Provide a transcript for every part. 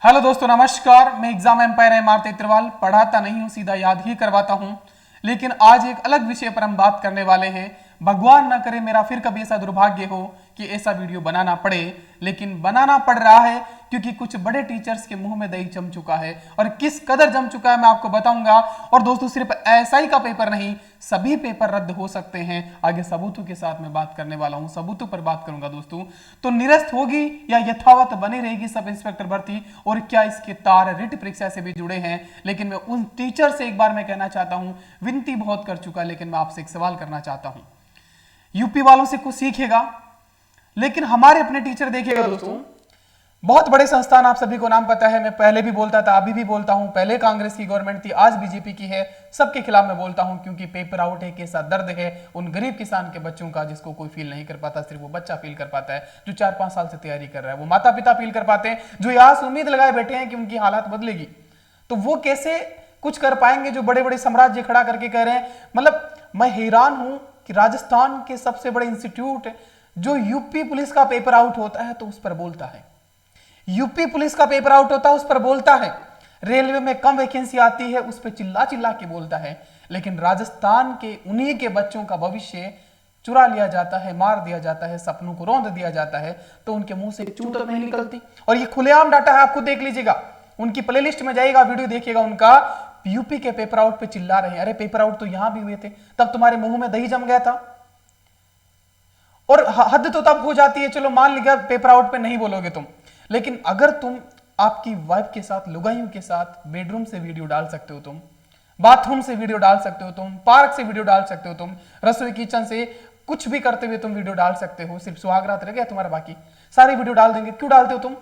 Hello दोस्तों, नमस्कार। मैं एग्जाम एम्पायर एमआर तेत्रवाल पढ़ाता नहीं हूं, सीधा याद ही करवाता हूं। लेकिन आज एक अलग विषय पर हम बात करने वाले हैं। भगवान ना करे मेरा फिर कभी ऐसा दुर्भाग्य हो कि ऐसा वीडियो बनाना पड़े, लेकिन बनाना पड़ रहा है क्योंकि कुछ बड़े टीचर्स के मुंह में दही जम चुका है। और किस कदर जम चुका है मैं आपको बताऊंगा। और दोस्तों, सिर्फ एसआई का पेपर नहीं, सभी पेपर रद्द हो सकते हैं। आगे सबूतों के साथ मैं बात करने वाला हूं, सबूतों पर बात करूंगा दोस्तों। तो निरस्त होगी या यथावत बनी रहेगी सब इंस्पेक्टर भर्ती, और क्या इसके तार रिट परीक्षा से भी जुड़े हैं? लेकिन मैं उन टीचर से एक बार मैं कहना चाहता हूं, विनती बहुत कर चुका, लेकिन मैं आपसे एक सवाल करना चाहता हूं। यूपी वालों से कुछ सीखेगा, लेकिन हमारे अपने टीचर देखिएगा दोस्तों। बहुत बड़े संस्थान, आप सभी को नाम पता है, मैं पहले भी बोलता था, अभी भी बोलता हूं। पहले कांग्रेस की गवर्नमेंट थी, आज बीजेपी की है। सबके खिलाफ मैं बोलता हूं क्योंकि पेपर आउट है, कैसा दर्द है उन गरीब किसान के बच्चों का, जिसको कोई फील नहीं कर पाता। सिर्फ वो बच्चा फील कर पाता है जो 4-5 साल से तैयारी कर रहा है। वो माता पिता फील कर पाते हैं जो यहाँ से उम्मीद लगाए बैठे हैं कि उनकी हालात बदलेगी। तो वो कैसे कुछ कर पाएंगे जो बड़े बड़े साम्राज्य खड़ा करके कह रहे हैं। मतलब मैं हैरान हूं कि राजस्थान के सबसे बड़े इंस्टीट्यूट जो यूपी पुलिस का पेपर आउट होता है तो उस पर बोलता है, यूपी पुलिस का पेपर आउट होता है उस पर बोलता है, रेलवे में कम वैकेंसी आती है उस पर चिल्ला चिल्ला के बोलता है। लेकिन राजस्थान के उन्हीं के बच्चों का भविष्य चुरा लिया जाता है, मार दिया जाता है, सपनों को रौंद दिया जाता है, तो उनके मुंह से चूत नहीं निकलती। और ये खुलेआम डाटा है, आपको देख लीजिएगा, उनकी प्लेलिस्ट में जाइएगा, वीडियो देखिएगा उनका। यूपी के पेपर आउट पे चिल्ला रहे हैं। अरे पेपर आउट तो यहां भी हुए थे, तब तुम्हारे मुंह में दही जम गया था। और हद तो तब हो जाती है, चलो मान लिया पेपर आउट पे नहीं बोलोगे तुम, लेकिन अगर तुम आपकी वाइफ के साथ, लुगाइयों के साथ बेडरूम से वीडियो डाल सकते हो, तुम बाथरूम से वीडियो डाल सकते हो, तुम पार्क से वीडियो डाल सकते हो, तुम रसोई किचन से कुछ भी करते हुए तुम वीडियो डाल सकते हो। सिर्फ सुहागरात रह गया तुम्हारा, बाकी सारी वीडियो डाल देंगे। क्यों डालते हो तुम?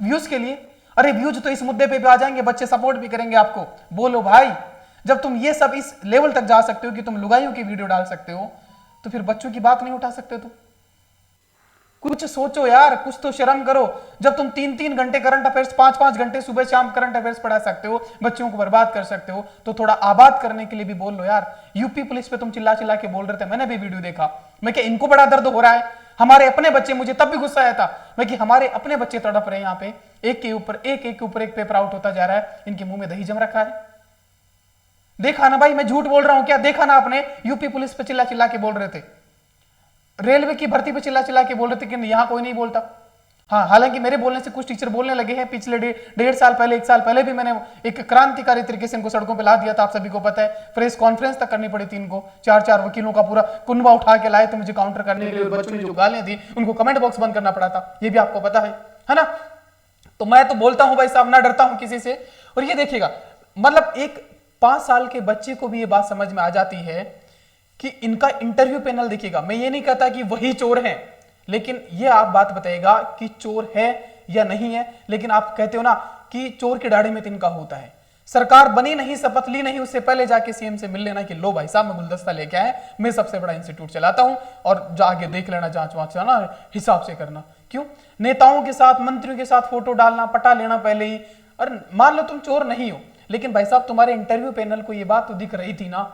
व्यूज के लिए। अरे व्यूज तो इस मुद्दे पे भी आ जाएंगे, बच्चे सपोर्ट भी करेंगे आपको। बोलो भाई, जब तुम ये सब इस लेवल तक जा सकते हो कि तुम लुगाइयों की वीडियो डाल सकते हो, तो फिर बच्चों की बात नहीं उठा सकते तुम? कुछ सोचो यार, कुछ तो शर्म करो। जब तुम 3-3 घंटे करंट अफेयर्स, 5-5 घंटे सुबह शाम करंट अफेयर्स पढ़ा सकते हो, बच्चों को बर्बाद कर सकते हो, तो थोड़ा आबाद करने के लिए भी बोल लो यार। यूपी पुलिस पे तुम चिल्ला चिल्ला के बोल रहे थे, मैंने भी वीडियो देखा। मैं क्या इनको बड़ा दर्द हो रहा है? हमारे अपने बच्चे, मुझे तब भी गुस्सा आया था, मैं कि हमारे अपने बच्चे तड़प रहे हैं यहाँ पे, एक के ऊपर एक पेपर आउट होता जा रहा है, इनके मुंह में दही जम रखा है। देखा ना भाई, मैं झूठ बोल रहा हूं क्या? देखा ना आपने, यूपी पुलिस पे चिल्ला चिल्ला के बोल रहे थे, रेलवे की भर्ती पे चिल्ला चिल्ला के बोल रहे थे कि यहां कोई नहीं बोलता। हाँ, हालांकि मेरे बोलने से कुछ टीचर बोलने लगे हैं। पिछले 1.5 साल पहले, 1 साल पहले भी मैंने एक क्रांतिकारी तरीके से इनको सड़कों पे ला दिया था, आप सभी को पता है। प्रेस कॉन्फ्रेंस तक करनी पड़ी थी इनको, 4-4 वकीलों का पूरा कुनबा उठा के लाए थे मुझे काउंटर करने के लिए। बच्चों ने जो गालियां दी उनको कमेंट बॉक्स बंद करना पड़ा था, ये भी आपको पता है ना। तो मैं तो बोलता हूं भाई साहब, ना डरता हूं किसी से। और ये देखिएगा, मतलब एक 5 साल के बच्चे को भी ये बात समझ में आ जाती है कि इनका इंटरव्यू पैनल देखिएगा। मैं ये नहीं कहता कि वही चोर हैं, लेकिन ये आप बात बताइएगा कि चोर है या नहीं है। लेकिन आप कहते हो ना कि चोर के दाढ़े में तिनका होता है। सरकार बनी नहीं, शपथ ली नहीं, उससे पहले जाके सीएम से मिल लेना कि लो भाई साहब, मैं गुलदस्ता लेके आए, मैं सबसे बड़ा इंस्टीट्यूट चलाता हूं, और जाके देख लेना, जांच वांच ना हिसाब से करना। क्यों? नेताओं के साथ, मंत्रियों के साथ फोटो डालना, पटा लेना पहले ही। और मान लो तुम चोर नहीं हो, लेकिन भाई साहब तुम्हारे इंटरव्यू पैनल को ये बात तो दिख रही थी ना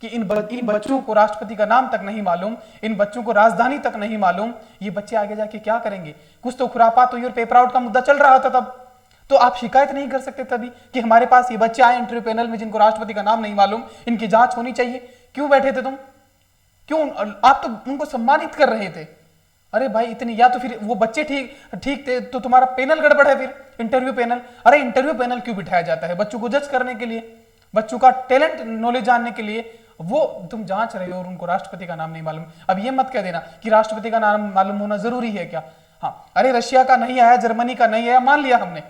कि इन बच्चों को राष्ट्रपति का नाम तक नहीं मालूम, इन बच्चों को राजधानी तक नहीं मालूम। ये बच्चे आगे जाके क्या करेंगे? कुछ तो खुरापात हुई और पेपर आउट का मुद्दा चल रहा था तब। तो आप शिकायत नहीं कर सकते तभी कि हमारे पास ये बच्चे आए इंटरव्यू पैनल में जिनको राष्ट्रपति का नाम नहीं मालूम, इनकी जांच होनी चाहिए। क्यों बैठे थे तुम? क्यों? आप तो उनको सम्मानित कर रहे थे। अरे भाई इतनी, या तो फिर वो बच्चे ठीक थे तो तुम्हारा पैनल गड़बड़ है फिर, इंटरव्यू पैनल। अरे इंटरव्यू पैनल क्यों बिठाया जाता है? बच्चों को जज करने के लिए, बच्चों का टैलेंट नॉलेज जानने के लिए। वो तुम जांच रहे हो और उनको राष्ट्रपति का नाम नहीं मालूम। अब ये मत कह देना कि राष्ट्रपति का नाम मालूम होना जरूरी है क्या। हाँ, अरे रशिया का नहीं आया, जर्मनी का नहीं आया, मान लिया हमने,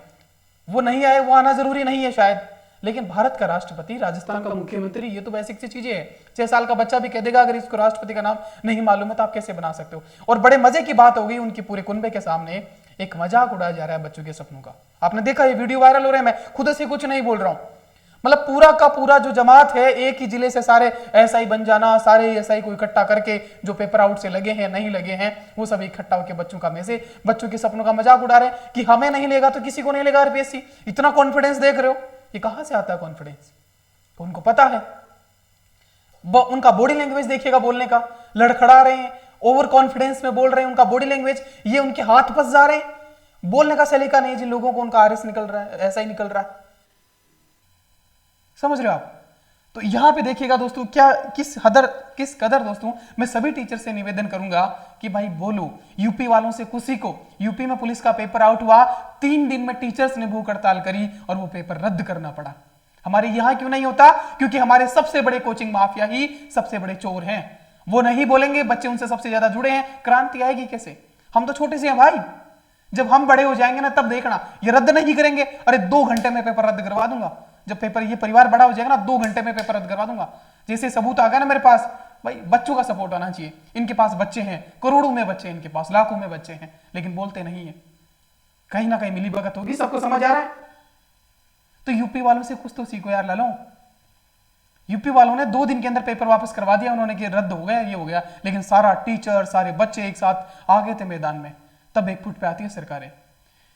वो नहीं आए, वो आना जरूरी नहीं है शायद, लेकिन भारत का राष्ट्रपति, राजस्थान का मुख्यमंत्री, ये तो बेसिक सी चीजें हैं। 6 साल का बच्चा भी कह देगा अगर इसको राष्ट्रपति का नाम नहीं मालूम है, तो आप कैसे बना सकते हो? और बड़े मजे की बात हो गई, उनकी पूरे कुनबे के सामने एक मजाक उड़ाया जा रहा है बच्चों के सपनों का। आपने देखा ये वीडियो वायरल हो रहे हैं, मैं खुद से कुछ नहीं बोल रहा हूं। मतलब पूरा का पूरा जो जमात है, एक ही जिले से सारे एसआई बन जाना, सारे एसआई को इकट्ठा करके जो पेपर आउट से लगे हैं, नहीं लगे हैं, वो सब इकट्ठा होकर बच्चों का मैसेज, बच्चों के सपनों का मजाक उड़ा रहे हैं कि हमें नहीं लेगा तो किसी को नहीं लेगा आरपीएससी। इतना कॉन्फिडेंस देख रहे हो, ये कहां से आता है कॉन्फिडेंस? तो उनको पता है। उनका बॉडी लैंग्वेज देखिएगा, बोलने का, लड़खड़ा रहे हैं, ओवर कॉन्फिडेंस में बोल रहे हैं, उनका बॉडी लैंग्वेज, ये उनके हाथ फंस जा रहे हैं। बोलने का सलीका नहीं जिन लोगों को उनका आरएस निकल रहा है, ऐसा ही निकल रहा है। समझ रहे हो आप? तो यहां पे देखिएगा दोस्तों, क्या किस कदर दोस्तों मैं सभी टीचर से निवेदन करूंगा कि भाई बोलो, यूपी वालों से किसी को, यूपी में पुलिस का पेपर आउट हुआ, 3 दिन में टीचर्स ने भूख हड़ताल करी और वो पेपर रद्द करना पड़ा। हमारे यहां क्यों नहीं होता? क्योंकि हमारे सबसे बड़े कोचिंग माफिया ही सबसे बड़े चोर हैं। वो नहीं बोलेंगे, बच्चे उनसे सबसे ज्यादा जुड़े हैं, क्रांति आएगी कैसे? हम तो छोटे से हैं भाई, जब हम बड़े हो जाएंगे ना तब देखना, ये रद्द नहीं करेंगे, अरे 2 घंटे में पेपर रद्द करवा दूंगा। जब पेपर, ये परिवार बड़ा हो जाएगा ना, 2 घंटे में पेपर रद्द करवा दूंगा। जैसे सबूत आ गया ना मेरे पास, भाई बच्चों का सपोर्ट आना चाहिए। इनके पास बच्चे हैं, करोड़ों में बच्चे, इनके पास लाखों में बच्चे हैं, लेकिन बोलते नहीं है। कहीं ना कहीं मिली भगत होगी, सबको समझ आ रहा है। तो यूपी वालों से कुछ तो सीखो यार लालो। यूपी वालों ने 2 दिन के अंदर पेपर वापस करवा दिया उन्होंने कि रद्द हो गया, ये हो गया, लेकिन सारा टीचर, सारे बच्चे एक साथ आ गए थे मैदान में। तब एक फुट पे आती है सरकारें।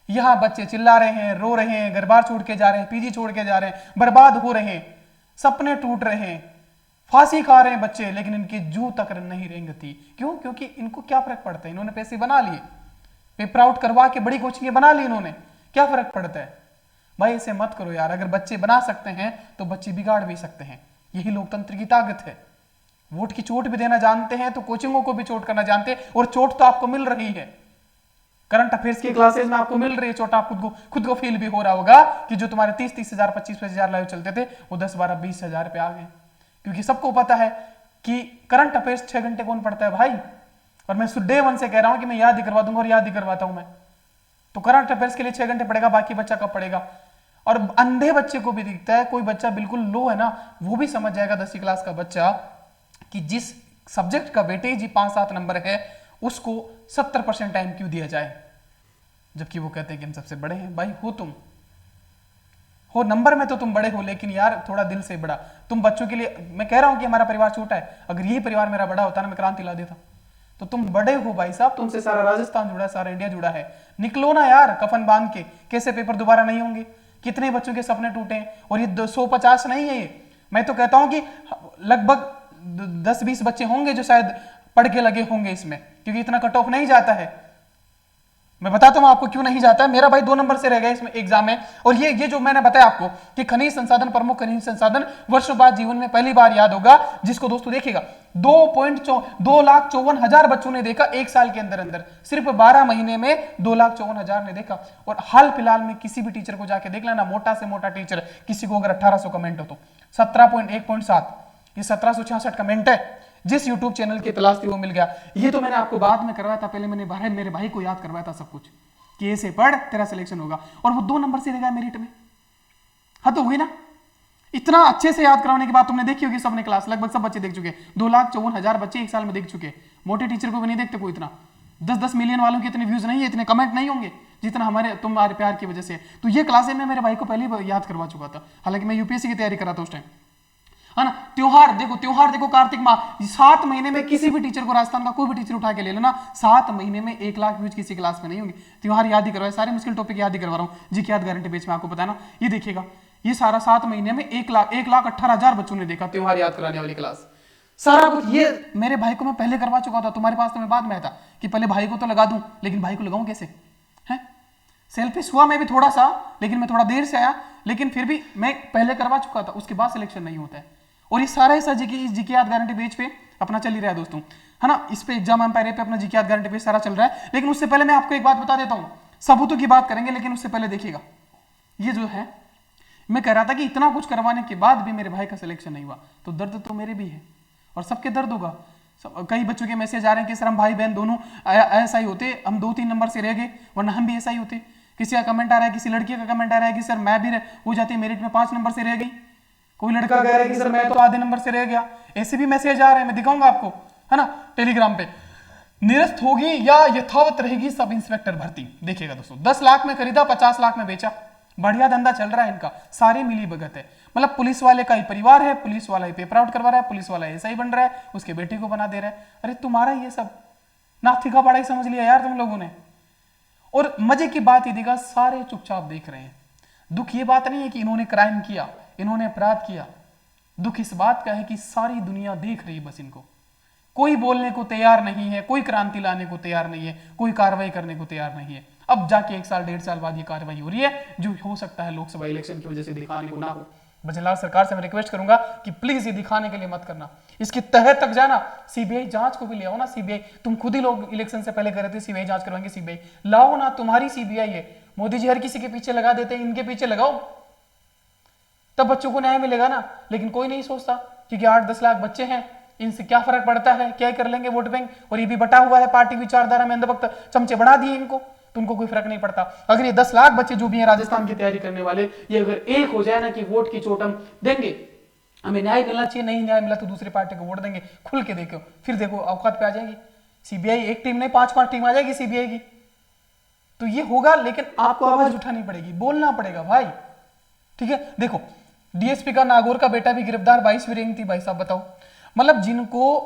यहां बच्चे चिल्ला रहे हैं, रो रहे हैं, घर बार छोड़ के जा रहे हैं, पीजी छोड़ के जा रहे हैं, बर्बाद हो रहे हैं, सपने टूट रहे हैं, फांसी खा रहे हैं बच्चे, लेकिन इनकी जू तक नहीं रेंगती। क्यों? क्योंकि इनको क्या फर्क पड़ता है, इन्होंने पैसे बना लिए, पेपर आउट करवा के बड़ी कोचिंग बना ली इन्होंने, क्या फर्क पड़ता है? भाई ऐसे मत करो यार। अगर बच्चे बना सकते हैं तो बच्चे बिगाड़ भी सकते हैं। यही लोकतंत्र की ताकत है। वोट की चोट भी देना जानते हैं तो कोचिंगों को भी चोट करना जानते हैं, और चोट तो आपको मिल रही है। करंट अफेयर्स की क्लासेस में आपको मिल रही है चोट। आप खुद को फील भी हो रहा होगा कि जो तुम्हारे 30 हजार 25 हजार लाइव चलते थे वो 10 12 20 हजार पे आ गए। क्योंकि सबको पता है कि करंट अफेयर्स 6 घंटे कौन पढ़ता है भाई। और मैं डे 1 से कह रहा हूं कि मैं याद ही करवा दूंगा, और याद ही करवाता हूं मैं। तो करंट अफेयर्स के लिए 6 घंटे पड़ेगा, बाकी बच्चा कब पड़ेगा? और अंधे बच्चे को भी दिखता है, कोई बच्चा बिल्कुल लो है ना, वो भी समझ जाएगा 10वीं क्लास का बच्चा कि जिस सब्जेक्ट का वेटेज ही 5-7 नंबर है उसको 70% टाइम क्यों दिया जाए, जबकि वो कहते हैं कि हम सबसे बड़े हैं। भाई हो, तुम हो नंबर में तो तुम बड़े हो, लेकिन यार थोड़ा दिल से बड़ा। तुम बच्चों के लिए, मैं कह रहा हूं कि हमारा परिवार छोटा है, अगर यही परिवार मेरा बड़ा होता ना, मैं क्रांति ला देता। तो तुम बड़े हो भाई साहब, तुमसे सारा राजस्थान जुड़ा है, सारा इंडिया जुड़ा है। निकलो ना यार कफन बांध के। कैसे पेपर दोबारा नहीं होंगे? कितने बच्चों के सपने टूटे हैं, और ये 250 नहीं है ये। मैं तो कहता हूं कि लगभग 10-20 बच्चे होंगे जो शायद पढ़ के लगे होंगे इसमें, क्योंकि इतना कट ऑफ नहीं जाता है। मैं बताता हूं आपको क्यों नहीं जाता है। मेरा भाई 2 नंबर से रह गया इसमें एग्जाम में। और ये जो मैंने बताया आपको कि खनिज संसाधन, प्रमुख खनिज संसाधन वर्षों बाद जीवन में पहली बार याद होगा, जिसको दोस्तों देखिएगा 2,54,000 बच्चों ने देखा 1 साल के अंदर अंदर। सिर्फ 12 महीने में 2,54,000 ने देखा। और हाल फिलहाल में किसी भी टीचर को जाके देख लेना, मोटा से मोटा टीचर, किसी को अगर 1800 कमेंट हो तो 17.1.7, ये 1766 कमेंट है। जिस YouTube चैनल की तलाश थी वो मिल गया। ये तो मैंने आपको बाद में करवाया था, पहले मैंने मेरे भाई को याद करवाया था सब कुछ कि ऐसे पढ़ तेरा सिलेक्शन होगा, और वो 2 नंबर से रह गया मेरिट में। हाँ तो हुई ना। इतना अच्छे से याद कराने के बाद तुमने देखी होगी सबने क्लास, लगभग सब बच्चे देख चुके। 2,54,000 बच्चे 1 साल में देख चुके। मोटे टीचर को भी नहीं देखते कोई इतना। 10-10 मिलियन वालों के इतने व्यूज नहीं है, इतने कमेंट नहीं होंगे जितना तुम्हारे प्यार की वजह से। तो ये क्लासें मैं मेरे भाई को पहले ही याद करवा चुका था, हालांकि मैं यूपीएससी की तैयारी कर रहा था उस टाइम, है ना। त्योहार देखो कार्तिक माह, 7 महीने में किसी भी टीचर को, राजस्थान का कोई भी टीचर उठा के ले लेना, 7 महीने में 1 लाख व्यूज किसी क्लास में नहीं होंगे। त्योहार याद ही करवाए, सारे मुश्किल टॉपिक याद ही करवा रहा हूँ जी, याद गारंटी बेच में आपको बताना। ये देखिएगा, ये सारा 7 महीने में 1,18,000 बच्चों ने देखा त्योहार याद कराने वाली क्लास। सारा कुछ ये मेरे भाई को मैं पहले करवा चुका था। तुम्हारे पास तो मैं बाद में आया था कि पहले भाई को तो लगा दूं, लेकिन भाई को लगाऊं कैसे? है सेल्फिश हुआ मैं भी थोड़ा सा, लेकिन मैं थोड़ा देर से आया, लेकिन फिर भी मैं पहले करवा चुका था, उसके बाद सिलेक्शन नहीं होता है। और ये सारा ऐसा जीके याद गारंटी पेज पे अपना चल ही रहा है दोस्तों, है ना। इस पे एग्जाम एम्पायर पे अपना जीके याद गारंटी पेज सारा चल रहा है। लेकिन उससे पहले मैं आपको एक बात बता देता हूं, सबूतों की बात करेंगे, लेकिन उससे पहले देखिएगा, ये जो है मैं कह रहा था कि इतना कुछ करवाने के बाद भी मेरे भाई का सिलेक्शन नहीं हुआ, तो दर्द तो मेरे भी है और सबके दर्द होगा। कई बच्चों के मैसेज आ रहे हैं कि सर हम भाई बहन दोनों ऐसा ही होते, हम 2-3 नंबर से रह गए, वरना हम भी ऐसा ही होते। किसी का कमेंट आ रहा है, किसी लड़की का कमेंट आ रहा है कि सर मैं भी हो जाती मेरिट में 5 नंबर से रह गई। कोई लड़का कह रहा है कि सर मैं तो आधे नंबर से रह गया। ऐसे भी मैसेज आ रहे हैं, मैं दिखाऊंगा आपको, है ना, टेलीग्राम पे। निरस्त होगी या यथावत रहेगी सब इंस्पेक्टर भर्ती? देखिएगा दोस्तों, 10 लाख में खरीदा, 50 लाख में बेचा। बढ़िया धंधा चल रहा है इनका, सारी मिली भगत है। मतलब पुलिस वाले का ही परिवार है, पुलिस वाला ही पेपर आउट करवा रहा है, पुलिस वाला ऐसा ही बन रहा है, उसके बेटे को बना दे रहा है। अरे तुम्हारा ये सब नाथी का बड़ा ही समझ लिया यार तुम लोगों ने। और मजे की बात ये देखा, सारे चुपचाप देख रहे हैं। दुख ये बात नहीं है कि इन्होंने क्राइम किया, इन्होंने अपराध किया। दुख इस बात का है कि सारी दुनिया देख रही है बस इनको। कोई बोलने को तैयार नहीं है, कोई क्रांति लाने को तैयार नहीं है, कोई कार्रवाई करने को तैयार नहीं है। अब जाके 1 साल 1.5 साल बाद ये कार्रवाई हो रही है, जो हो सकता है लोकसभा इलेक्शन की वजह से दिखाने को ना हो। बजरंग सरकार से मैं रिक्वेस्ट करूंगा कि प्लीज ये दिखाने के लिए मत करना, इसकी तह तक जाना, सीबीआई जांच को भी ले आओ ना। सीबीआई तुम खुद ही लोग इलेक्शन से पहले कर रहे थे सीबीआई जांच करवाएंगे, सीबीआई लाओ ना, तुम्हारी सीबीआई है। मोदी जी हर किसी के पीछे लगा देते हैं, इनके पीछे लगाओ, तब बच्चों को न्याय मिलेगा ना। लेकिन कोई नहीं सोचता, क्योंकि 8-10 लाख बच्चे हैं, इनसे क्या फर्क पड़ता है, क्या कर लेंगे वोट बैंक, और ये भी बटा हुआ है पार्टी विचारधारा में, अंधभक्त चमचे बढ़ा दिए इनको, तो उनको कोई फर्क नहीं पड़ता। अगर ये 10 लाख बच्चे जो भी हैं राजस्थान की तैयारी करने वाले, ये अगर एक हो जाए ना कि वोट की चोट हम देंगे, हमें न्याय मिलना चाहिए, नहीं न्याय मिला तो दूसरी पार्टी को वोट देंगे, खुल के देखो, फिर देखो औकात पे आ जाएगी सीबीआई। एक टीम नहीं 5-5 टीम आ जाएगी सीबीआई की, तो ये होगा। लेकिन आपको आवाज उठानी पड़ेगी, बोलना पड़ेगा भाई, ठीक है। देखो डीएसपी का नागौर का बेटा भी गिरफ्तार, 22वीं रैंक थी भाई साहब, बताओ। मतलब जिनको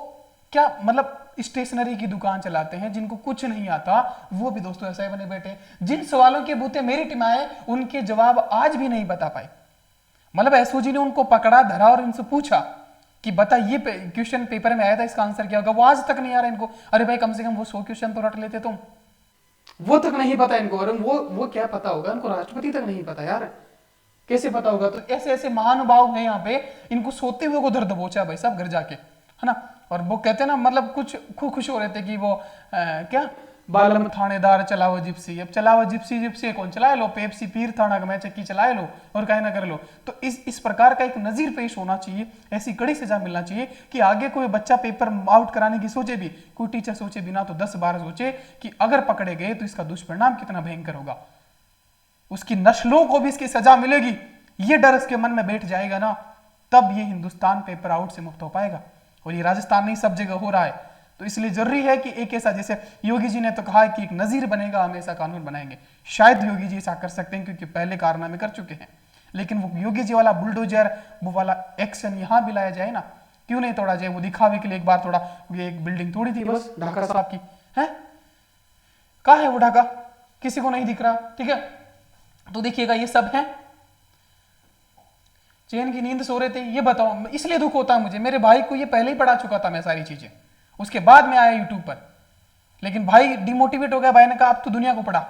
क्या, मतलब स्टेशनरी की दुकान चलाते हैं, जिनको कुछ नहीं आता, वो भी दोस्तों ऐसा ही बने बैठे। जिन सवालों के बूते मेरिट में आए, उनके जवाब आज भी नहीं बता पाए। मतलब एसओजी ने उनको पकड़ा, धरा और इनसे पूछा कि बता ये क्वेश्चन पेपर में आया था, इसका आंसर क्या होगा, वो आज तक नहीं आ रहा इनको। अरे भाई कम से कम वो 100 क्वेश्चन तो रट लेते तुम, वो तक नहीं पता इनको। और वो क्या पता होगा इनको, राष्ट्रपति तक नहीं पता यार, कैसे पता होगा। तो ऐसे ऐसे महानुभाव हैं यहाँ पे, इनको सोते हुए को दर्द दबोचा भाई साहब घर जाके, है ना। और वो कहते हैं ना, मतलब कुछ खुश हो रहे थे कि वो क्या बालम थानेदार चलाओ जिप्सी, अब चलाओ जिप्सी, जिप्सी कौन चलाए लो, पेप्सी पीर थाना मैं चक्की चलाए लो और कहे ना कर लो। तो इस प्रकार का एक नजीर पेश होना चाहिए, ऐसी कड़ी सजा मिलना चाहिए कि आगे कोई बच्चा पेपर आउट कराने की सोचे भी, कोई टीचर सोचे बिना तो 10 बार सोचे कि अगर पकड़े गए तो इसका दुष्परिणाम कितना भयंकर होगा, उसकी नस्लों को भी इसकी सजा मिलेगी, ये डर इसके मन में बैठ जाएगा ना, तब ये हिंदुस्तान पेपर आउट से मुक्त हो पाएगा। और ये राजस्थान नहीं सब जगह हो रहा है, तो इसलिए जरूरी है कि एक ऐसा, जैसे योगी जी ने तो कहा कि एक नजीर बनेगा, हम ऐसा कानून बनाएंगे। शायद योगी जी ऐसा कर सकते हैं क्योंकि पहले कारनामे कर चुके हैं, लेकिन वो योगी जी वाला बुलडोजर, वो वाला एक्शन यहाँ भी लाया जाए ना, क्यों नहीं तोड़ा जाए। वो दिखावे के लिए एक बार थोड़ा, ये एक बिल्डिंग तोड़ी थी बस ढाका साहब की, है कहाँ है वो ढाका, किसी को नहीं दिख रहा, ठीक है। तो देखिएगा ये सब है, चैन की नींद सो रहे थे। ये बताओ, इसलिए दुख होता है मुझे, मेरे भाई को ये पहले ही पढ़ा चुका था मैं सारी चीजें, उसके बाद में आया यूट्यूब पर, लेकिन भाई डिमोटिवेट हो गया। भाई ने कहा अब तो दुनिया को पढ़ा,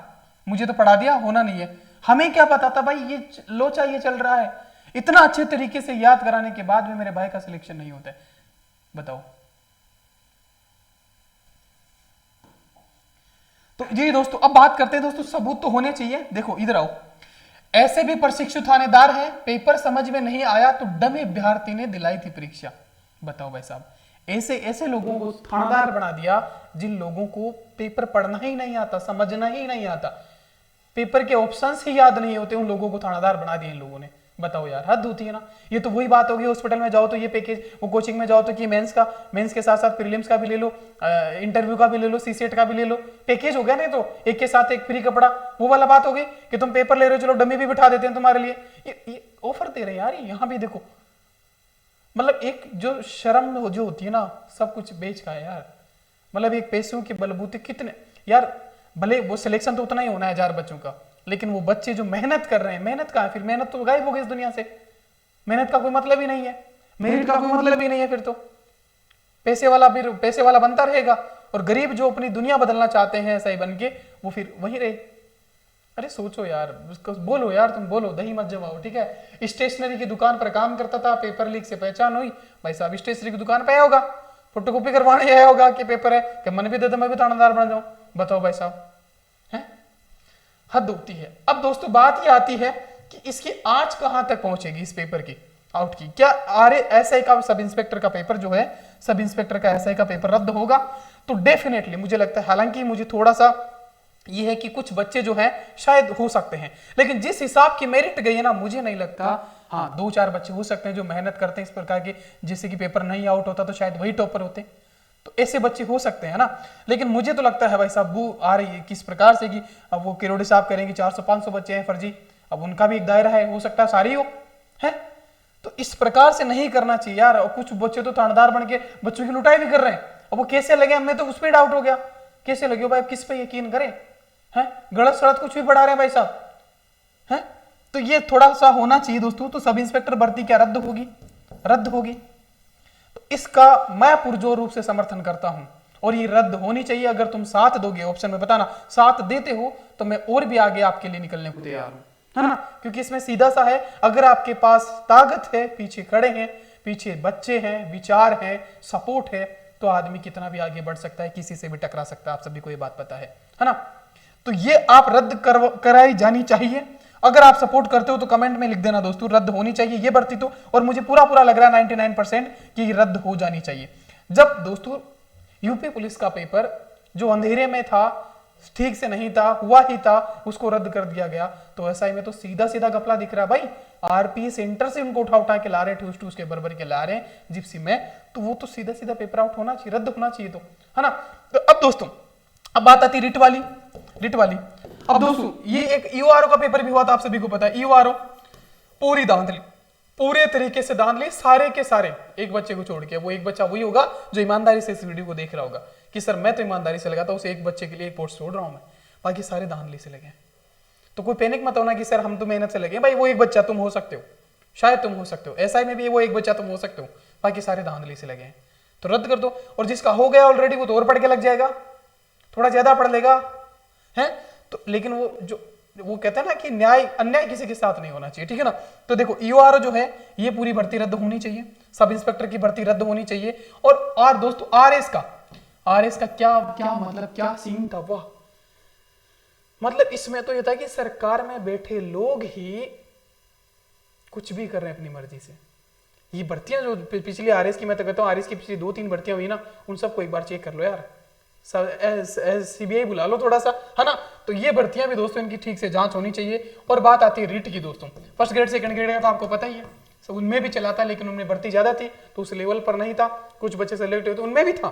मुझे तो पढ़ा दिया, होना नहीं है। हमें क्या पता था भाई ये लोचा ये चल रहा है, इतना अच्छे तरीके से याद कराने के बाद में मेरे भाई का सिलेक्शन नहीं होता है, बताओ। तो जी दोस्तों, अब बात करते हैं दोस्तों, सबूत तो होने चाहिए। देखो इधर आओ, ऐसे भी प्रशिक्षु थानेदार हैं, पेपर समझ में नहीं आया तो डमी अभ्यर्थी ने दिलाई थी परीक्षा, बताओ भाई साहब। ऐसे ऐसे लोगों को थानेदार बना दिया जिन लोगों को पेपर पढ़ना ही नहीं आता, समझना ही नहीं आता, पेपर के ऑप्शंस ही याद नहीं होते, उन लोगों को थानेदार बना दिया इन लोगों ने। बताओ यार, हद होती है ना। ये तो वही बात होगी, हॉस्पिटल में जाओ तो ये पैकेज, वो कोचिंग में जाओ तो कि मेंस के साथ साथ प्रीलिम्स का भी ले लो, इंटरव्यू का भी ले लो, सीसेट का भी ले लो, पैकेज हो गया। नहीं तो एक के साथ एक फ्री कपड़ा, वो वाला बात हो गई कि तुम पेपर ले रहे हो, चलो डमी भी बिठा देते हैं तुम्हारे लिए, ये ऑफर दे रहे हैं यार। यहाँ भी देखो, मतलब एक जो शर्म जो होती है ना, सब कुछ बेच का है यार। मतलब एक पैसों के बलबूते कितने यार, भले वो सिलेक्शन तो उतना ही होना है 1000 बच्चों का, लेकिन वो बच्चे जो मेहनत कर रहे हैं, मेहनत कहाँ है फिर, मेहनत तो गायब हो गई इस दुनिया से, मेहनत का कोई मतलब ही नहीं है, मेरिट का कोई मतलब ही नहीं है। फिर तो पैसे वाला बनता रहेगा, और गरीब जो अपनी दुनिया बदलना चाहते हैं ऐसा ही बन के, वो फिर वही रहे। अरे सोचो यार, उसको बोलो यार, तुम बोलो, दही मत जमाओ, ठीक है। स्टेशनरी की दुकान पर काम करता था, पेपर लीक से पहचान हुई, भाई साहब स्टेशनरी की दुकान पे आया होगा, फोटोकॉपी करवाने आया होगा कि पेपर है, कि मन भी दे दे मैं भी थानेदार बन जाऊं, बताओ भाई साहब, है हद होती है। अब दोस्तों बात ये आती है कि इसकी आज कहां तक पहुंचेगी इस पेपर की आउट की, क्या एसआई का सब इंस्पेक्टर का पेपर जो है, सब इंस्पेक्टर का एसआई का पेपर रद्द होगा? तो डेफिनेटली मुझे लगता है, हालांकि मुझे थोड़ा सा ये है कि कुछ बच्चे जो हैं शायद हो सकते हैं, लेकिन जिस हिसाब की मेरिट गई है ना, मुझे नहीं लगता। हाँ 2-4 बच्चे हो सकते हैं जो मेहनत करते हैं इस प्रकार के, जैसे कि पेपर नहीं आउट होता तो शायद वही टॉपर होते, तो ऐसे बच्चे हो सकते हैं ना। लेकिन मुझे तो लगता है भाई साहब वो आ रही है किस प्रकार से कि अब वो किरोड़ी साहब करेंगे 400-500 बच्चे हैं फर्जी, अब उनका भी एक दायरा है, हो सकता है सारी हो है, तो इस प्रकार से नहीं करना चाहिए यार। और कुछ बच्चे तो थानेदार बन के बच्चों की लुटाई भी कर रहे हैं, अब वो कैसे लगे, हमें तो उस पर डाउट हो गया, कैसे लगे भाई, किस पे यकीन करें, हैं गलत सड़क कुछ भी बढ़ा रहे हैं भाई साहब, हैं। तो ये थोड़ा सा होना चाहिए दोस्तों। तो सब इंस्पेक्टर भर्ती क्या रद्द होगी? रद्द होगी। तो इसका मैं पुरजोर रूप से समर्थन करता हूं, और ये रद्द होनी चाहिए। अगर तुम साथ दोगे, ऑप्शन में बताना साथ देते हो, तो मैं और भी आगे आपके लिए निकलने को तैयार हूं, है ना। क्योंकि इसमें सीधा सा है, अगर आपके पास ताकत है, पीछे खड़े हैं, पीछे बच्चे हैं, विचार है, सपोर्ट है, तो आदमी कितना भी आगे बढ़ सकता है, किसी से भी टकरा सकता है। आप सभी को ये बात पता है ना। तो ये आप रद्द कराई जानी चाहिए। अगर आप सपोर्ट करते हो तो कमेंट में लिख देना दोस्तों, रद्द होनी चाहिए ये भर्ती तो। और मुझे पूरा लग रहा है 99% कि रद्द हो जानी चाहिए। जब दोस्तों यूपी पुलिस का पेपर जो अंधेरे में था, ठीक से नहीं था, हुआ ही था, उसको रद्द कर दिया गया, तो एसआई में तो सीधा सीधा घपला दिख रहा है भाई। आरपी सेंटर से उनको उठा के ला रहे, ठूस ठूस के बरबर के ला रहे हैं जिप्सी में, तो वो तो सीधा सीधा पेपर आउट होना चाहिए, रद्द होना चाहिए, तो है ना। तो अब दोस्तों अब बात आती रिट वाली। अब दोस्तों ये एक ईओआरओ का पेपर भी हुआ था, आप सभी को पता है। ईओआरओ पूरी धांधली, पूरे तरीके से धांधली, सारे के सारे, एक बच्चे को छोड़ के। वो एक बच्चा वही होगा जो ईमानदारी से इस वीडियो को देख रहा होगा कि सर मैं तो ईमानदारी से लगा था, उस एक बच्चे के लिए एक पोस्ट छोड़ रहा हूं मैं, बाकी सारे धांधली से लगे। तो कोई पैनिक मत होना कि सर हम तो मेहनत से लगे। भाई वो एक बच्चा तुम हो सकते हो, शायद तुम हो सकते हो, एसआई में भी वो एक बच्चा तुम हो सकते हो, बाकी सारे धांधली से लगे हैं, तो रद्द कर दो। और जिसका हो गया ऑलरेडी वो तो और पढ़ के लग जाएगा, थोड़ा ज्यादा पढ़ लेगा, है तो। लेकिन वो कहते हैं ना कि न्याय अन्याय किसी के साथ नहीं होना चाहिए, ठीक है ना। तो देखो ईओआरओ जो है ये पूरी भर्ती रद्द होनी चाहिए, सब इंस्पेक्टर की भर्ती रद्द होनी चाहिए। और दोस्तों आरएस का क्या मतलब, क्या सीन था वाह। मतलब इसमें तो ये था कि सरकार में बैठे लोग ही कुछ भी कर रहे हैं अपनी मर्जी से। ये भर्तियां जो पिछली आरएस की, मैं तो कहता हूं आरएस की पिछली 2-3 भर्तियां हुई ना, उन सबको एक बार चेक कर लो यार, सीबीआई बुला लो थोड़ा सा, है ना। तो ये भर्तियां भी दोस्तों इनकी ठीक से जांच होनी चाहिए। और बात आती है रिट की दोस्तों, फर्स्ट ग्रेड सेकंड ग्रेड का तो आपको पता ही है, सब उनमें भी चला था, लेकिन उनमें भर्ती ज्यादा थी तो उस लेवल पर नहीं था। कुछ बच्चे सेलेक्ट हुए तो उनमें भी था,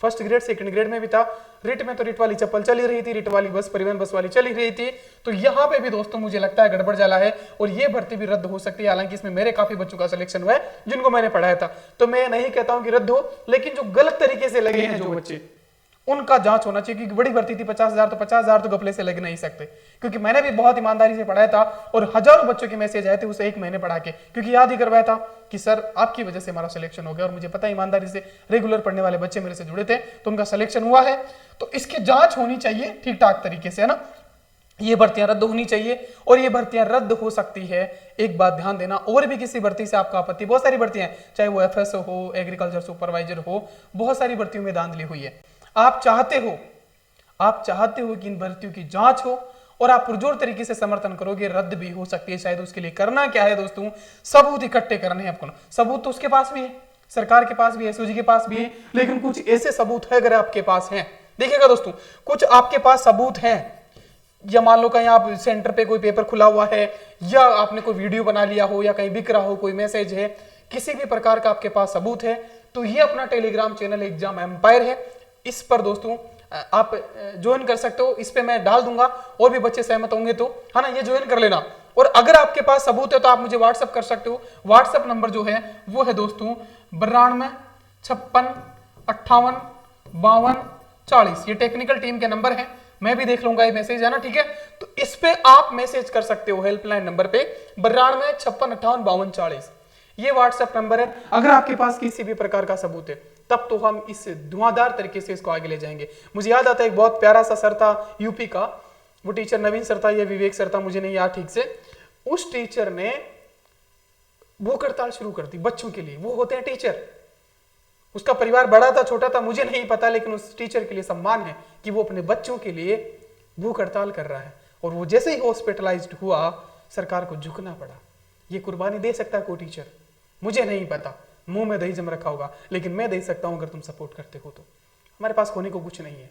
फर्स्ट ग्रेड सेकंड ग्रेड में भी था। रिट में तो रिट वाली चप्पल चली रही थी, रिट वाली बस, परिवहन बस वाली चली रही थी। तो यहाँ पे भी दोस्तों मुझे लगता है गड़बड़ जाला है और ये भर्ती भी रद्द हो सकती है। हालांकि इसमें मेरे काफी बच्चों का सिलेक्शन हुआ है जिनको मैंने पढ़ाया था, तो मैं नहीं कहता हूं कि रद्द हो, लेकिन जो गलत तरीके से लगे हैं जो बच्चे, उनका जांच होना चाहिए। क्योंकि बड़ी भर्ती थी 50,000, तो 50,000 तो गपले से लग नहीं सकते। क्योंकि मैंने भी बहुत ईमानदारी से पढ़ाया था और हजारों बच्चों के मैसेज आए थे उसे एक महीने पढ़ा के, क्योंकि याद ही करवाया था कि सर आपकी वजह से हमारा सिलेक्शन हो गया। और मुझे पता है ईमानदारी से रेगुलर पढ़ने वाले बच्चे मेरे से जुड़े थे, तो उनका सिलेक्शन हुआ है। तो इसकी जांच होनी चाहिए ठीक ठाक तरीके से, है ना। ये भर्तियां रद्द होनी चाहिए और ये भर्तियां रद्द हो सकती है। एक बात ध्यान देना, और भी किसी भर्ती से आपका आपत्ति, बहुत सारी भर्तियां हैं, चाहे वो एफएसओ हो, एग्रीकल्चर सुपरवाइजर हो, बहुत सारी भर्तियों में धांधली हुई है। आप चाहते हो कि इन भर्तियों की जांच हो और आप पुरजोर तरीके से समर्थन करोगे, रद्द भी हो सकती है। शायद उसके लिए करना क्या है दोस्तों, सबूत इकट्ठे करने हैं आपको। सबूत तो उसके पास भी है, सरकार के पास भी है, एसओजी के पास भी है, लेकिन कुछ ऐसे सबूत है अगर आपके पास हैं, देखिएगा दोस्तों, कुछ आपके पास सबूत हैं, या मान लो कहीं आप सेंटर पे कोई पेपर खुला हुआ है, या आपने कोई वीडियो बना लिया हो, या कहीं बिक रहा हो, कोई मैसेज है, किसी भी प्रकार का आपके पास सबूत है, तो ये अपना टेलीग्राम चैनल एग्जाम एम्पायर है, इस पर दोस्तों आप ज्वाइन कर सकते हो। इस पे मैं डाल दूंगा, और भी बच्चे सहमत होंगे तो, है ना, ये ज्वाइन कर लेना। और अगर आपके पास सबूत है तो आप मुझे व्हाट्सअप कर सकते हो। व्हाट्सअप नंबर जो है वो है दोस्तों 92 56 58 52 40। ये टेक्निकल टीम के नंबर है, मैं भी देख लूंगा ये मैसेज, है ना, ठीक है। तो इस पे आप मैसेज कर सकते हो हेल्पलाइन नंबर पे 92 56 58 52 40। ये व्हाट्सएप नंबर है। अगर आपके पास किसी भी प्रकार का सबूत है तब तो हम इस धुआंधार तरीके से इसको आगे ले जाएंगे। मुझे याद आता है एक बहुत प्यारा सा सर था यूपी का, वो टीचर नवीन सर था या विवेक सर था, मुझे नहीं याद ठीक से। उस टीचर ने भूख हड़ताल शुरू कर दी बच्चों के लिए। वो होते हैं टीचर, उसका परिवार बड़ा था छोटा था मुझे नहीं पता, लेकिन उस टीचर के लिए सम्मान है कि वो अपने बच्चों के लिए भूख हड़ताल कर रहा है। और वो जैसे ही हॉस्पिटलाइज्ड हुआ, सरकार को झुकना पड़ा। ये कुर्बानी दे सकता है कोई टीचर, मुझे नहीं पता, मुंह में दही जम रखा होगा, लेकिन मैं दे सकता हूं अगर तुम सपोर्ट करते हो तो। हमारे पास खोने को कुछ नहीं है,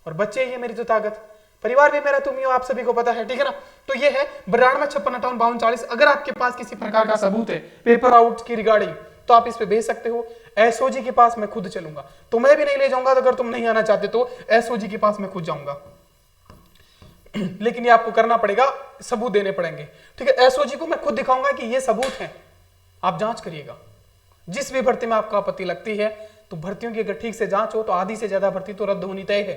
और बच्चे ही है मेरी जो ताकत, परिवार भी मेरा, तुम ही हो, आप सभी को पता है, ठीक है ना। तो ये है 92 56 58 52 40। अगर आपके पास किसी प्रकार का सबूत है पेपर आउट की रिगार्डिंग, तो आप इस पे भेज सकते हो। एसओजी के पास मैं खुद चलूंगा, तो मैं भी नहीं ले जाऊंगा, अगर तुम नहीं आना चाहते तो एसओजी के पास मैं खुद जाऊंगा। लेकिन ये आपको करना पड़ेगा, सबूत देने पड़ेंगे, ठीक है। एसओजी को मैं खुद दिखाऊंगा कि ये सबूत है, आप जांच करिएगा। जिस भी भर्ती में आपको आपत्ति लगती है, तो भर्तियों की अगर ठीक से जांच हो तो आधी से ज्यादा भर्ती तो रद्द होनी तय है।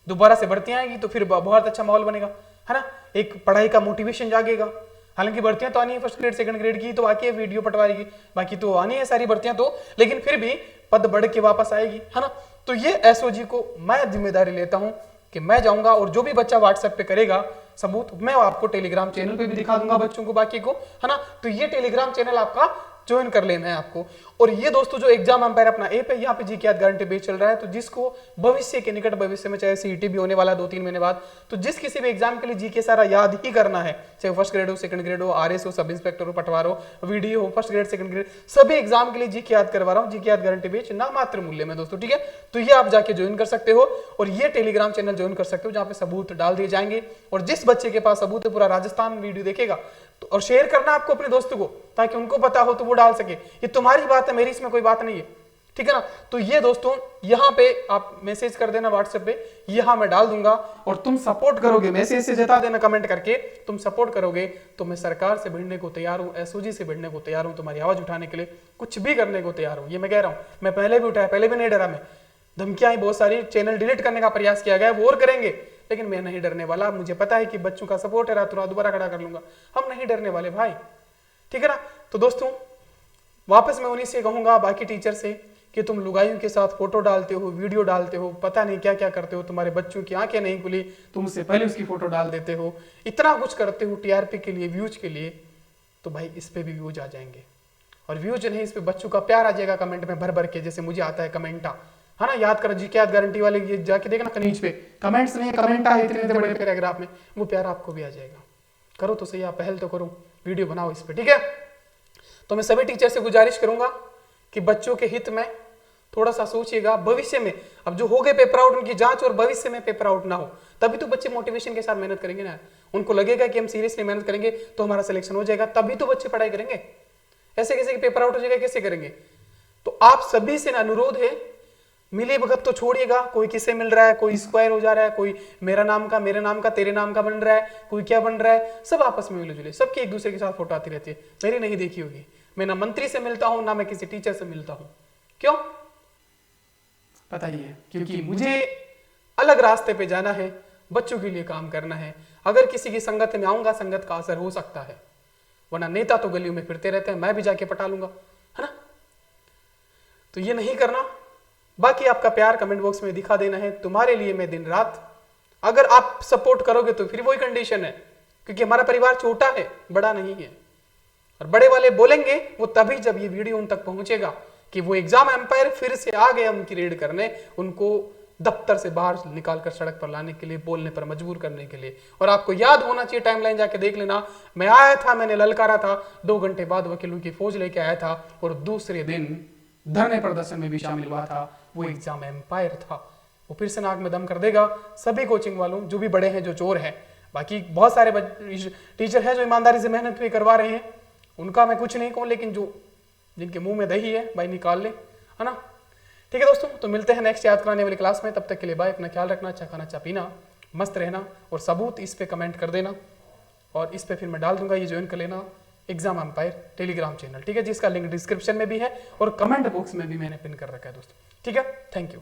दोबारा से भर्तियां आएंगी तो फिर बहुत अच्छा माहौल बनेगा, है ना, एक पढ़ाई का मोटिवेशन जागेगा। हालांकि भर्तियां तो आनी है फर्स्ट ग्रेड सेकंड ग्रेड की, तो बाकी है वीडियो पटवारी की, बाकी तो आनी है सारी भर्तियां तो, लेकिन फिर भी पद बढ़ के वापस आएगी, है ना। तो ये एसओजी को मैं जिम्मेदारी लेता हूं कि मैं जाऊंगा और जो भी बच्चा व्हाट्सएप पे करेगा सबूत, मैं आपको टेलीग्राम चैनल पे भी दिखा दूंगा बच्चों को, बाकी को, है ना। तो ये टेलीग्राम चैनल आपका ज्वाइन कर लेना है आपको। और ये दोस्तों जो एग्जाम एम्पायर अपना ऐप है, यहाँ पे जीके याद गारंटी बेस चल रहा है। तो जिसको भविष्य के निकट भविष्य में, चाहे सीईटी भी होने वाला 2-3 महीने बाद, तो जिस किसी भी एग्जाम के लिए जीके सारा याद ही करना है, चाहे फर्स्ट ग्रेड हो, सेकंड ग्रेड हो, आरएस हो, सब इंस्पेक्टर हो, पटवार हो, वीडियो हो, फर्स्ट ग्रेड, सेकंड ग्रेड, सभी एग्जाम के लिए जीके याद करवा रहा हूँ, जीके याद गारंटी बेच ना मात्र मूल्य में दोस्तों, ठीक है। तो ये आप जाके ज्वाइन कर सकते हो और ये टेलीग्राम चैनल ज्वाइन कर सकते हो जहां पे सबूत डाल दिए जाएंगे। और जिस बच्चे के पास सबूत है, पूरा राजस्थान वीडियो देखेगा तो, और शेयर करना आपको अपने दोस्तों को, ताकि उनको पता हो तो वो डाल सके। ये तुम्हारी बात है, मेरी इसमें कोई बात नहीं है, ठीक है ना। तो ये दोस्तों यहाँ पे आप मैसेज कर देना व्हाट्सएप पे, यहाँ मैं डाल दूंगा और तुम सपोर्ट करोगे, मैसेज से जता देना कमेंट करके, तुम सपोर्ट करोगे तो मैं सरकार से भिड़ने को तैयार हूँ, एसओजी से भिड़ने को तैयार हूँ, तुम्हारी आवाज उठाने के लिए कुछ भी करने को तैयार हूँ। ये मैं कह रहा हूँ, मैं पहले भी उठाया, पहले भी नहीं डरा, मैं धमकियां बहुत सारी, चैनल डिलीट करने का प्रयास किया गया, वो और करेंगे, लेकिन मैं नहीं डरने वाला। मुझे पता है कि बच्चों का सपोर्ट है, रातों रात दोबारा खड़ा कर लूंगा, हम नहीं डरने वाले भाई, ठीक है ना। तो दोस्तों वापस मैं उन्हीं से कहूंगा, बाकी टीचर से, कि तुम लुगाइयों के साथ फोटो डालते हो, वीडियो डालते हो, पता नहीं क्या क्या करते हो, तुम्हारे बच्चों की आंखें नहीं खुली, तुम उससे पहले उसकी फोटो डाल देते हो, इतना कुछ करते हो टीआरपी के लिए, व्यूज के लिए, तो भाई इस पे भी व्यूज आ जाएंगे। और व्यूज नहीं, इस पे बच्चों का प्यार आ जाएगा कमेंट में भर भर के, जैसे मुझे आता है कमेंटा, है ना। याद करो जीके याद गारंटी वाले, ये जाके देखना कनीज पे कमेंट्स नहीं, कमेंटा है इतने बड़े पैराग्राफ में, वो प्यार आपको भी आ जाएगा। करो तो सही, आप पहल तो करो, वीडियो बनाओ इस पे, ठीक है। तो मैं सभी टीचर से गुजारिश करूंगा कि बच्चों के हित में थोड़ा सा सोचिएगा। भविष्य में अब जो हो गए पेपर आउट, उनकी जांच और भविष्य में पेपर आउट ना हो, तभी तो बच्चे मोटिवेशन के साथ मेहनत करेंगे ना। उनको लगेगा कि हम सीरियसली मेहनत करेंगे तो हमारा सिलेक्शन हो जाएगा, तभी तो बच्चे पढ़ाई करेंगे। ऐसे कैसे पेपर आउट हो जाएगा, कैसे करेंगे। तो आप सभी से अनुरोध है, मिली भगत तो छोड़िएगा, कोई किसे मिल रहा है, कोई स्क्वायर हो जा रहा है, कोई मेरा नाम का, मेरे नाम का, तेरे नाम का बन रहा है, कोई क्या बन रहा है, सब आपस में मिले जुले, सबकी एक दूसरे के साथ फोटो आती रहती है। मेरी नहीं देखी होगी, मैं ना मंत्री से मिलता हूं, ना मैं किसी टीचर से मिलता हूं। क्यों बताइए? क्योंकि मुझे अलग रास्ते पे जाना है, बच्चों के लिए काम करना है। अगर किसी की संगत में आऊंगा, संगत का असर हो सकता है, वरना नेता तो गलियों में फिरते रहते हैं, मैं भी जाके पटा लूंगा, है ना। तो ये नहीं करना। बाकी आपका प्यार कमेंट बॉक्स में दिखा देना है, तुम्हारे लिए मैं दिन रात, अगर आप सपोर्ट करोगे तो फिर वही कंडीशन है, क्योंकि हमारा परिवार छोटा है, बड़ा नहीं है। और बड़े वाले बोलेंगे वो तभी जब ये वीडियो उन तक पहुंचेगा कि वो एग्जाम एम्पायर फिर से आ गए उनकी रेड करने, उनको दफ्तर से बाहर निकालकर सड़क पर लाने के लिए, बोलने पर मजबूर करने के लिए। और आपको याद होना चाहिए, टाइमलाइन जाके देख लेना, मैं आया था, मैंने ललकारा था, 2 घंटे बाद वकीलों की फौज लेके आया था, और दूसरे दिन धरने प्रदर्शन में भी शामिल हुआ था, वो एग्जाम एम्पायर था। वो फिर से नाक में दम कर देगा सभी कोचिंग वालों, जो भी बड़े हैं, जो चोर हैं। बाकी बहुत सारे टीचर हैं जो ईमानदारी से मेहनत भी करवा रहे हैं, उनका मैं कुछ नहीं कहूँ, लेकिन जो जिनके मुंह में दही है भाई निकाल ले, है ना। ठीक है दोस्तों, तो मिलते हैं नेक्स्ट याद कराने वाली क्लास में। तब तक के लिए बाय, अपना ख्याल रखना, अच्छा खाना, अच्छा पीना, मस्त रहना, और सबूत इस पे कमेंट कर देना, और इस पे फिर मैं डाल दूंगा, ये ज्वाइन कर लेना एग्जाम एम्पायर टेलीग्राम चैनल, ठीक है, जिसका लिंक डिस्क्रिप्शन में भी है और कमेंट बॉक्स में भी मैंने पिन कर रखा है दोस्तों, ठीक है। Thank you.